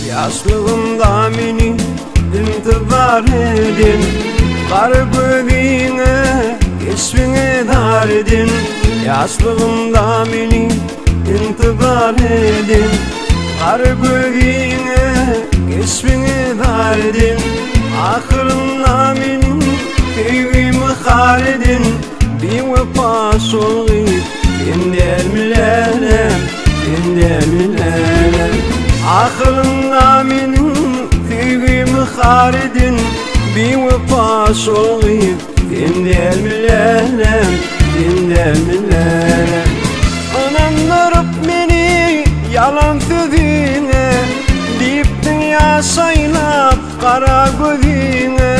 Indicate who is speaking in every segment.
Speaker 1: Yaşlığımda meni intibar edin, kara gözüne ismini dar edin. Yaşlığımda meni intibar edin, kara gözüne ismini dar edin. Ahırında menin köyümü har edin, bir vefa soğuyup kendelmilerim, kendelmilerim. Ahırında menin köyümü har edin, bir vefa soğuyup kendelmilerim, kendelmilerim. Anandırıp beni yalan sözüne, deyip dünya saylap kara gözüne.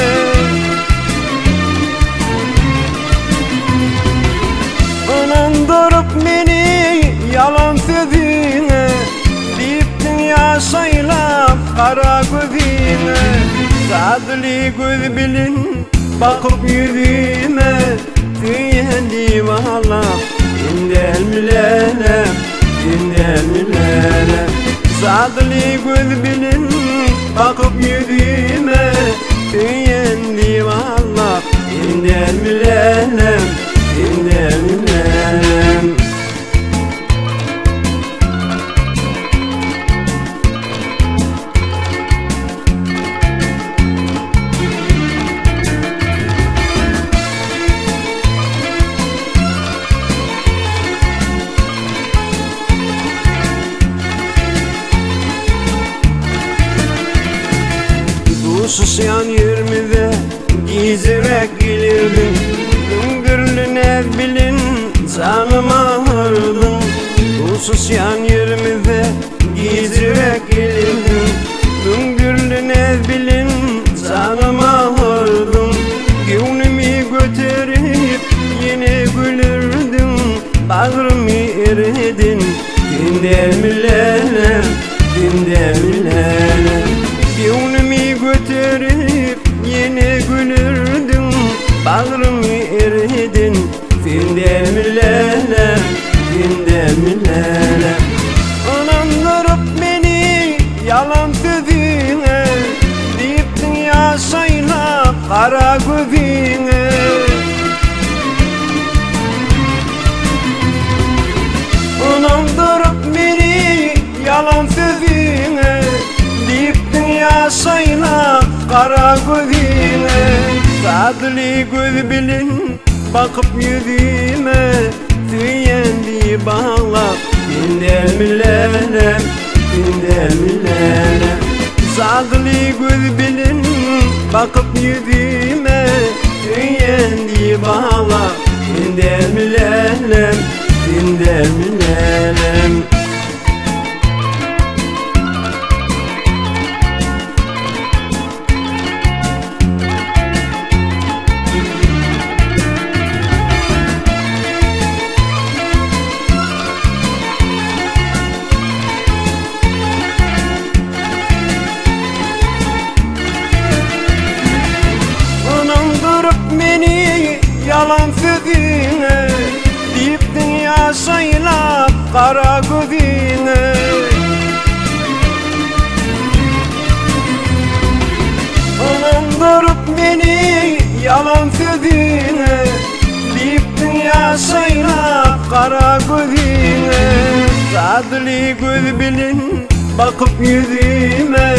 Speaker 1: Anandırıp beni yalan sözüne, deyip dünya saylap kara gözüne. Sadlı göz bilin bakıp yüzüme, tüyendi vallap kendelmilerim, kendelmilerim. Sadlı göz bilin bakıp yüzüme, tüyendi vallap kendelmilerim, kendelmilerim. Susyan yürümüde gizerek gelirdin, güngürlüne bilin canıma ağırdın. Susyan yürümüde gizerek gelirdin, güngürlüne bilin canıma ağırdın. Gönlümü götürüp yine gülürdün, bağrımı eridin, kendelmilerim, kendelmilerim. Gönlümü götürüp yine gülürdün, bağrımı eridin, kendelmilerim, kendelmilerim. Anandırıp beni yalan sözüne, deyip dünya saylap kara gözüne. Anandırıp beni yalan sözüne, deyip dünya saylap kara gözüne. Sadlı göz bilin bakıp yüzüme, tüyendi bağlap kendelmilerim, kendelmilerim. Sadlı göz bilin bakıp yüzüme, tüyendi bağlap kendelmilerim, kendelmilerim. Beni yalan sözüne, deyip dünya saylap kara gözüne. Anandırıp beni yalan sözüne, deyip dünya saylap kara gözüne. Sadlı göz bilin bakıp yüzüme,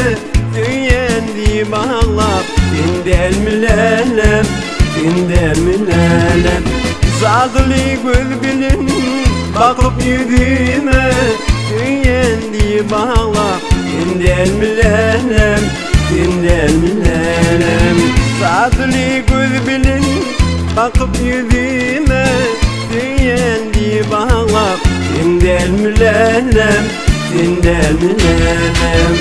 Speaker 1: tüyendi bağlap kendelmilerim, kendelmilerim. Sadlı göz bilin bakıp yüzüme, tüyendi bağlap kendelmilerim, kendelmilerim. Sadlı göz bilin bakıp yüzüme, tüyendi bağlap kendelmilerim, kendelmilerim.